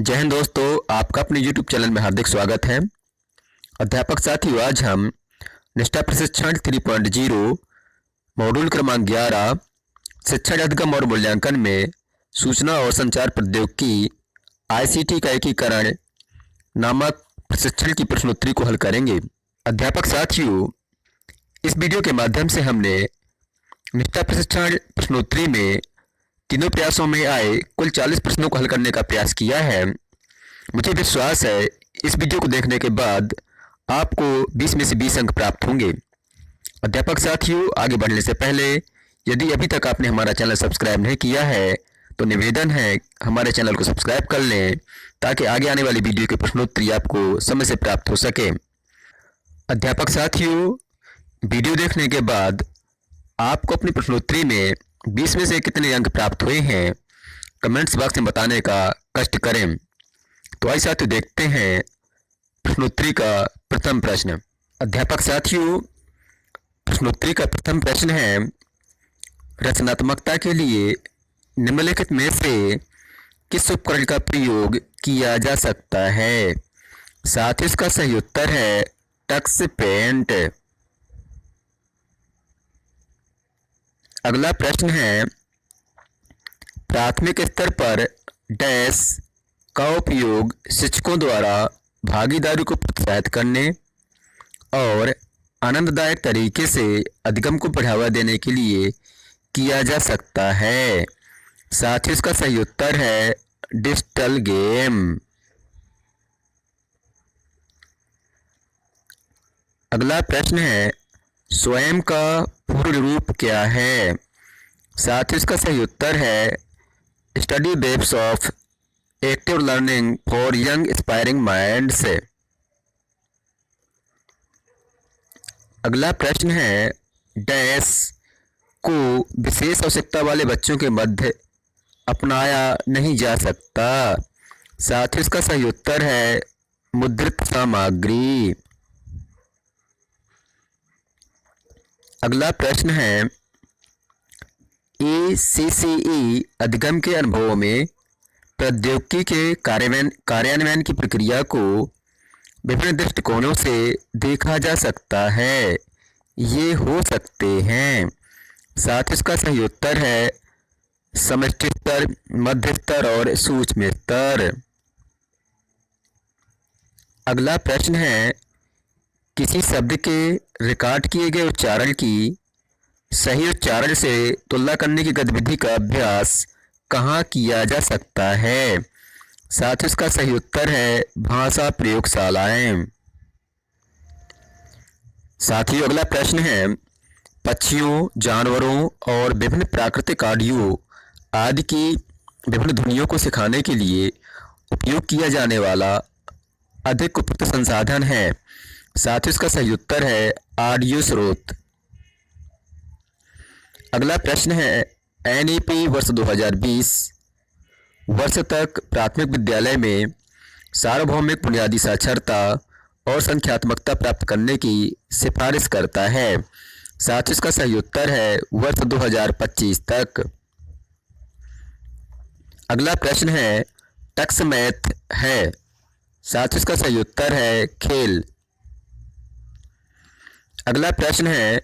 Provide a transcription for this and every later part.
जय हिंद दोस्तों, आपका अपने YouTube चैनल में हार्दिक स्वागत है। अध्यापक साथियों, आज हम निष्ठा प्रशिक्षण 3.0 मॉड्यूल क्रमांक 11 शिक्षा अधिगम और मूल्यांकन में सूचना और संचार प्रौद्योगिकी ICT का एकीकरण नामक प्रशिक्षण की प्रश्नोत्तरी को हल करेंगे। अध्यापक साथियों, इस वीडियो के माध्यम से हमने निष्ठा प्रशिक्षण प्रश्नोत्तरी में तीनों प्रयासों में आए कुल 40 प्रश्नों को हल करने का प्रयास किया है। मुझे विश्वास है इस वीडियो को देखने के बाद आपको 20 में से 20 अंक प्राप्त होंगे। अध्यापक साथियों, आगे बढ़ने से पहले यदि अभी तक आपने हमारा चैनल सब्सक्राइब नहीं किया है तो निवेदन है हमारे चैनल को सब्सक्राइब कर लें ताकि आगे आने वाली वीडियो की प्रश्नोत्तरी आपको समय से प्राप्त हो सके। अध्यापक साथियों, वीडियो देखने के बाद आपको अपनी प्रश्नोत्तरी में 20 में से कितने अंक प्राप्त हुए हैं कमेंट्स बॉक्स में बताने का कष्ट करें। तो आइए साथियों, देखते हैं प्रश्नोत्तरी का प्रथम प्रश्न। अध्यापक साथियों, प्रश्नोत्तरी का प्रथम प्रश्न है, रचनात्मकता के लिए निम्नलिखित में से किस उपकरण का प्रयोग किया जा सकता है? साथ ही इसका सही उत्तर है टक्स पेंट। अगला प्रश्न है, प्राथमिक स्तर पर डैश का उपयोग शिक्षकों द्वारा भागीदारी को प्रोत्साहित करने और आनंददायक तरीके से अधिगम को बढ़ावा देने के लिए किया जा सकता है। साथ ही इसका सही उत्तर है डिजिटल गेम। अगला प्रश्न है, स्वयं का पूर्ण रूप क्या है? साथ ही इसका सही उत्तर है study based of active learning for young aspiring minds. अगला प्रश्न है, डैश को विशेष आवश्यकता वाले बच्चों के मध्य अपनाया नहीं जा सकता। साथ ही इसका सही उत्तर है मुद्रित सामग्री। अगला प्रश्न है, ACCE अधिगम के अनुभवों में प्रौद्योगिकी के कार्यान्वयन की प्रक्रिया को विभिन्न दृष्टिकोणों से देखा जा सकता है। ये हो सकते हैं। साथ ही इसका सही उत्तर है समष्टि स्तर, मध्य स्तर और सूक्ष्म स्तर। अगला प्रश्न है, किसी शब्द के रिकॉर्ड किए गए उच्चारण की सही उच्चारण से तुलना करने की गतिविधि का अभ्यास कहाँ किया जा सकता है? साथ ही इसका सही उत्तर है भाषा प्रयोगशालाएं। साथियों, अगला प्रश्न है, पक्षियों, जानवरों और विभिन्न प्राकृतिक ऑडियो आदि की विभिन्न ध्वनियों को सिखाने के लिए उपयोग किया जाने वाला अधिक उपयुक्त संसाधन है। साथ ही इसका सही उत्तर है ऑडियो स्रोत। अगला प्रश्न है, NEP वर्ष 2020 वर्ष तक प्राथमिक विद्यालय में सार्वभौमिक बुनियादी साक्षरता और संख्यात्मकता प्राप्त करने की सिफारिश करता है। साथ ही इसका सही उत्तर है वर्ष 2025 तक। अगला प्रश्न है, टक्स मैथ है। साथ ही इसका सही उत्तर है खेल। अगला प्रश्न है,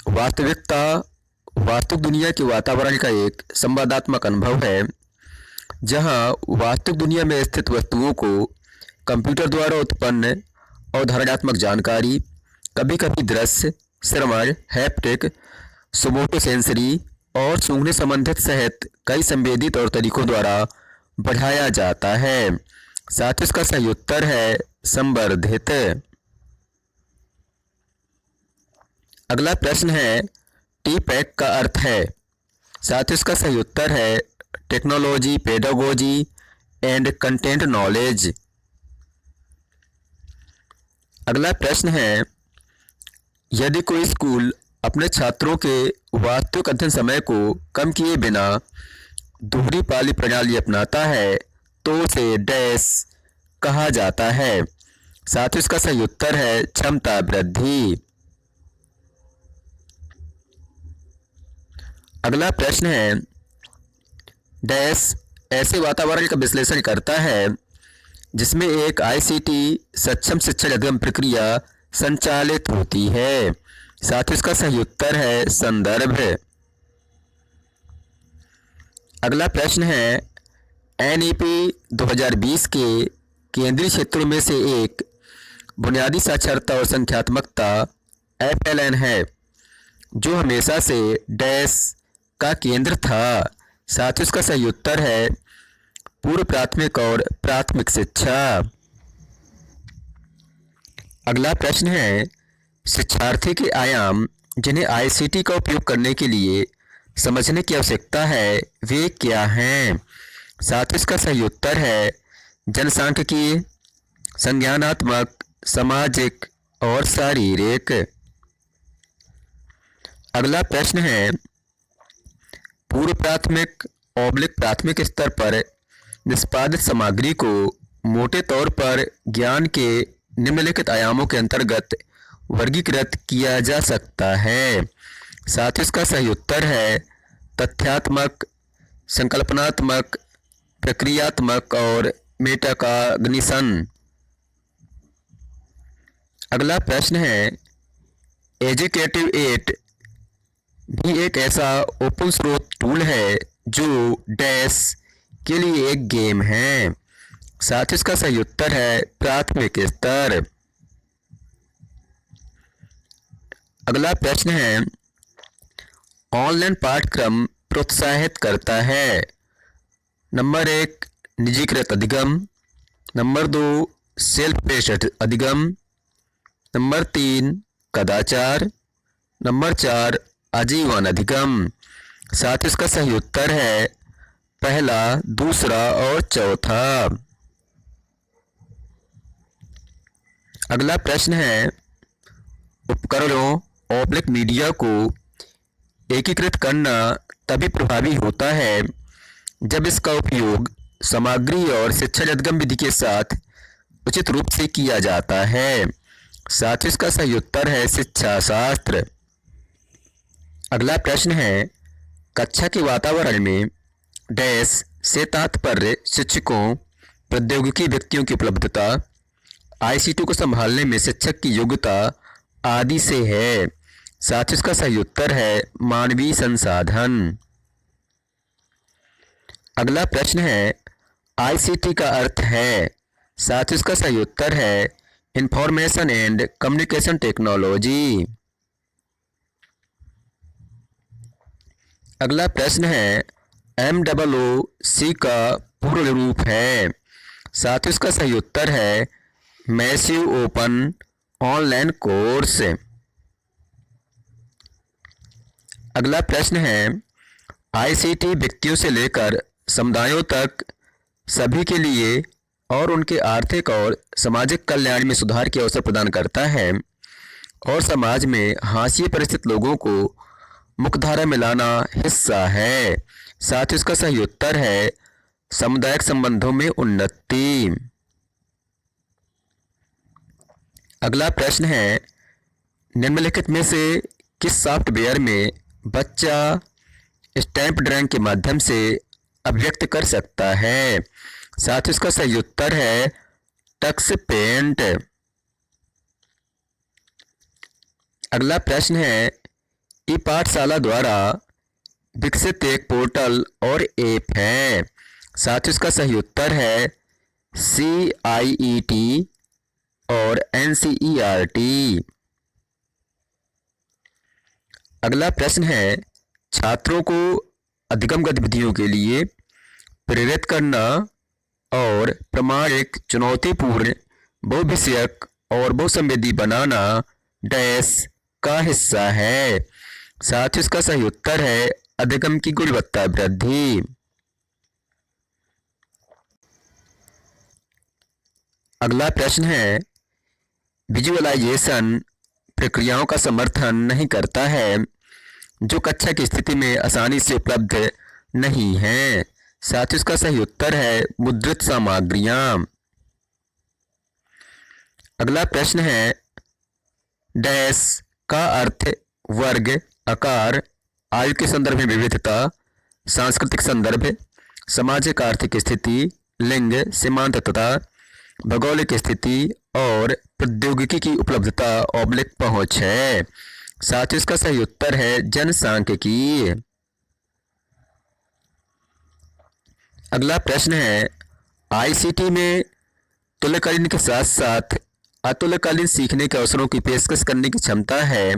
वास्तविक दुनिया के वातावरण का एक संवादात्मक अनुभव है जहां वास्तविक दुनिया में स्थित वस्तुओं को कंप्यूटर द्वारा उत्पन्न अवधारणात्मक जानकारी, कभी कभी दृश्य, श्रवण, हैप्टिक, सोमोटोसेंसरी और सूंघने संबंधित सहित कई संवेदी तौर तरीकों द्वारा बढ़ाया जाता है। साथ ही इसका सही उत्तर है संवर्धित। अगला प्रश्न है, TPAC का अर्थ है। साथ ही इसका सही उत्तर है technology, pedagogy and content knowledge. अगला प्रश्न है, यदि कोई स्कूल अपने छात्रों के वास्तविक अध्ययन समय को कम किए बिना दोहरी पाली प्रणाली अपनाता है तो उसे डैश कहा जाता है। साथ ही इसका सही उत्तर है क्षमता वृद्धि। अगला प्रश्न है, डैश ऐसे वातावरण का विश्लेषण करता है जिसमें एक आईसीटी सक्षम शिक्षा अधिगम प्रक्रिया संचालित होती है। साथ ही इसका सही उत्तर है संदर्भ। अगला प्रश्न है एनईपी 2020 के केंद्रीय क्षेत्रों में से एक बुनियादी साक्षरता और संख्यात्मकता एफएलएन है जो हमेशा से डैश का केंद्र था। साथ ही उसका सही उत्तर है पूर्व प्राथमिक और प्राथमिक शिक्षा। अगला प्रश्न है शिक्षार्थी के आयाम जिन्हें आईसीटी का उपयोग करने के लिए समझने की आवश्यकता है वे क्या हैं। साथ ही इसका सही उत्तर है जनसांख्यिकीय, संज्ञानात्मक, सामाजिक और शारीरिक। अगला प्रश्न है पूर्व प्राथमिक प्राथमिक स्तर पर निष्पादित सामग्री को मोटे तौर पर ज्ञान के निम्नलिखित आयामों के अंतर्गत वर्गीकृत किया जा सकता है। साथ ही इसका सही उत्तर है तथ्यात्मक, संकल्पनात्मक, प्रक्रियात्मक और मेटाकॉग्निशन। अगला प्रश्न है एजुकेटिव 8 भी एक ऐसा ओपन सोर्स टूल है जो डैश के लिए एक गेम है। साथ ही इसका सही उत्तर है प्राथमिक स्तर। अगला प्रश्न है ऑनलाइन पाठ्यक्रम प्रोत्साहित करता है। नंबर 1 निजीकृत अधिगम, नंबर 2 सेल्फ पेस्ड अधिगम, नंबर 3 कदाचार, नंबर 4 आजीवन अधिगम। साथ ही इसका सही उत्तर है पहला, दूसरा और चौथा। अगला प्रश्न है उपकरणों मीडिया को एकीकृत करना तभी प्रभावी होता है जब इसका उपयोग सामग्री और शिक्षा अधिगम विधि के साथ उचित रूप से किया जाता है। साथ ही इसका सही उत्तर है शिक्षा शास्त्र। अगला प्रश्न है कक्षा के वातावरण में डैश से तात्पर्य शिक्षकों, प्रौद्योगिकी व्यक्तियों की उपलब्धता, आईसीटी को संभालने में शिक्षक की योग्यता आदि से है। साथ ही इसका सही उत्तर है मानवीय संसाधन। अगला प्रश्न है आईसीटी का अर्थ है। साथ ही इसका सही उत्तर है इंफॉर्मेशन एंड कम्युनिकेशन टेक्नोलॉजी। अगला प्रश्न है MOOC का पूर्ण रूप है। साथ ही इसका सही उत्तर है मैसिव ओपन ऑनलाइन कोर्स। अगला प्रश्न है आईसीटी व्यक्तियों से लेकर समुदायों तक सभी के लिए और उनके आर्थिक और सामाजिक कल्याण में सुधार के अवसर प्रदान करता है और समाज में हाशिए पर स्थित लोगों को मुख्यधारा में लाना हिस्सा है। साथ ही इसका सही उत्तर है सामुदायिक संबंधों में उन्नति। अगला प्रश्न है निम्नलिखित में से किस सॉफ्टवेयर में बच्चा स्टैम्प ड्राइंग के माध्यम से अभिव्यक्त कर सकता है। साथ ही इसका सही उत्तर है टक्स पेंट। अगला प्रश्न है ई पाठशाला द्वारा विकसित एक पोर्टल और ऐप है। साथ ही इसका सही उत्तर है CIET और NCERT। अगला प्रश्न है छात्रों को अधिगम गतिविधियों के लिए प्रेरित करना और प्रामाणिक, चुनौतीपूर्ण, बहुविषयक और बहुसंवेदी बनाना डैश का हिस्सा है। साथ ही इसका सही उत्तर है अधिगम की गुणवत्ता वृद्धि। अगला प्रश्न है विजुअलाइजेशन प्रक्रियाओं का समर्थन नहीं करता है जो कक्षा की स्थिति में आसानी से उपलब्ध नहीं है। साथ ही इसका सही उत्तर है मुद्रित सामग्रियां। अगला प्रश्न है डैश का अर्थ वर्ग, आकार, आयु के संदर्भ में विविधता, सांस्कृतिक संदर्भ, सामाजिक आर्थिक स्थिति, लिंग, सीमांत तथा भौगोलिक स्थिति और प्रौद्योगिकी की उपलब्धता ऑब्लिक पहुंच है। साथ ही इसका सही उत्तर है जनसांख्यिकी। अगला प्रश्न है, आईसीटी में तुल्यकालीन के साथ साथ अतुल्यकालीन सीखने के अवसरों की पेशकश करने की क्षमता है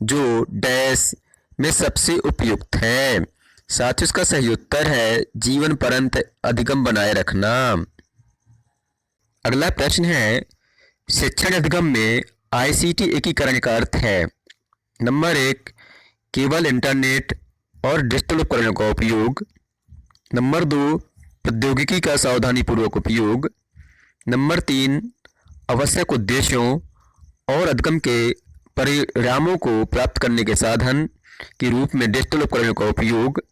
जो डैश में सबसे उपयुक्त है। साथ ही इसका सही उत्तर है जीवन पर्यंत अधिगम बनाए रखना। अगला प्रश्न है, शिक्षण अधिगम में आईसीटी एकीकरण का अर्थ है। नंबर 1, केवल इंटरनेट और डिजिटल उपकरणों का उपयोग। नंबर 2, प्रौद्योगिकी का सावधानीपूर्वक उपयोग। नंबर 3, आवश्यक उद्देश्यों और अधिगम के परिणामों को प्राप्त करने के साधन के रूप में डिजिटल उपकरणों का उपयोग।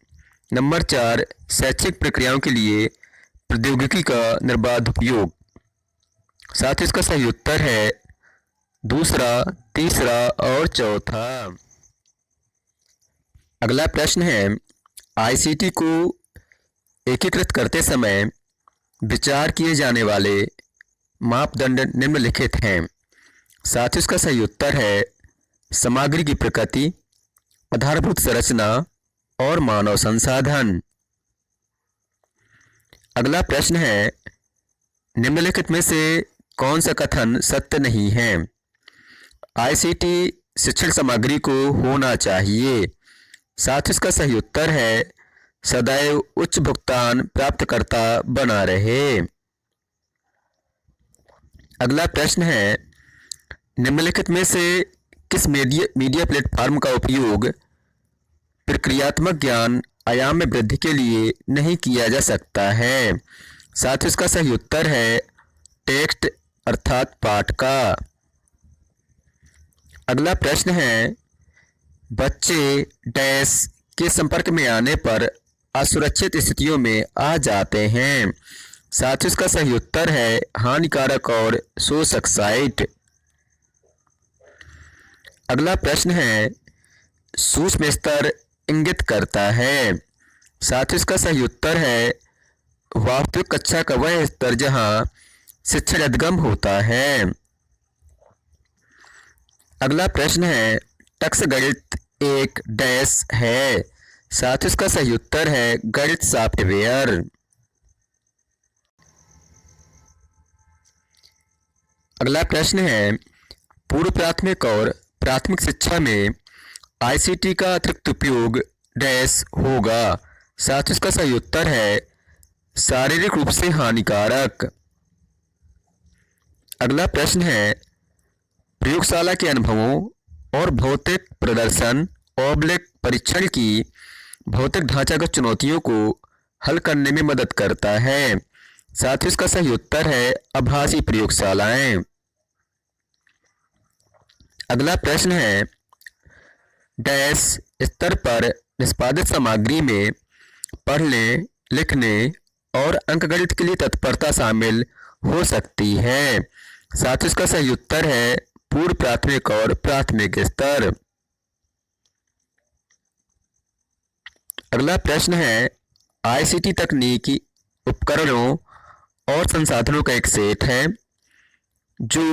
नंबर 4, शैक्षिक प्रक्रियाओं के लिए प्रौद्योगिकी का निर्बाध उपयोग। साथ ही इसका सही उत्तर है दूसरा, तीसरा और चौथा। अगला प्रश्न है, आईसीटी को एकीकृत करते समय विचार किए जाने वाले मापदंड निम्नलिखित हैं। साथ ही इसका सही उत्तर है सामग्री की प्रकृति, आधारभूत संरचना और मानव संसाधन। अगला प्रश्न है, निम्नलिखित में से कौन सा कथन सत्य नहीं है? आईसीटी शिक्षण सामग्री को होना चाहिए। साथ ही इसका सही उत्तर है सदैव उच्च भुगतान प्राप्तकर्ता बना रहे। अगला प्रश्न है, निम्नलिखित में से किस मीडिया प्लेटफॉर्म का उपयोग प्रक्रियात्मक ज्ञान आयाम में वृद्धि के लिए नहीं किया जा सकता है? साथ ही इसका सही उत्तर है टेक्स्ट अर्थात पाठ का। अगला प्रश्न है, बच्चे डैश के संपर्क में आने पर असुरक्षित स्थितियों में आ जाते हैं। साथ ही इसका सही उत्तर है हानिकारक और शोषक साइट। अगला प्रश्न है, सूक्ष्म स्तर इंगित करता है। साथ ही इसका सही उत्तर है वास्तविक कक्षा का वह स्तर जहां शिक्षण अधिगम होता है। अगला प्रश्न है, टक्स गणित एक डैश है। साथ ही इसका सही उत्तर है गणित सॉफ्टवेयर। अगला प्रश्न है, पूर्व प्राथमिक और प्राथमिक शिक्षा में आईसीटी का अतिरिक्त उपयोग डैश होगा। साथ ही इसका सही उत्तर है शारीरिक रूप से हानिकारक। अगला प्रश्न है, प्रयोगशाला के अनुभवों और भौतिक प्रदर्शन ऑब्लिक परीक्षण की भौतिक ढांचागत चुनौतियों को हल करने में मदद करता है। साथ ही इसका सही उत्तर है आभासी प्रयोगशालाएं। अगला प्रश्न है, डैश स्तर पर निष्पादित सामग्री में पढ़ने, लिखने और अंकगणित के लिए तत्परता शामिल हो सकती है। साथ ही इसका सही उत्तर है पूर्व प्राथमिक और प्राथमिक स्तर। अगला प्रश्न है, आईसीटी तकनीकी उपकरणों और संसाधनों का एक सेट है जो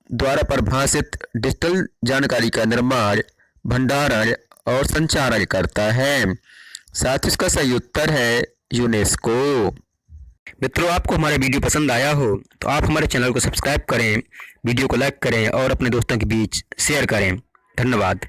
द्वारा परिभाषित डिजिटल जानकारी का निर्माण, भंडारण और संचारण करता है। साथ ही इसका सही उत्तर है यूनेस्को। मित्रों, आपको हमारा वीडियो पसंद आया हो तो आप हमारे चैनल को सब्सक्राइब करें, वीडियो को लाइक करें और अपने दोस्तों के बीच शेयर करें। धन्यवाद।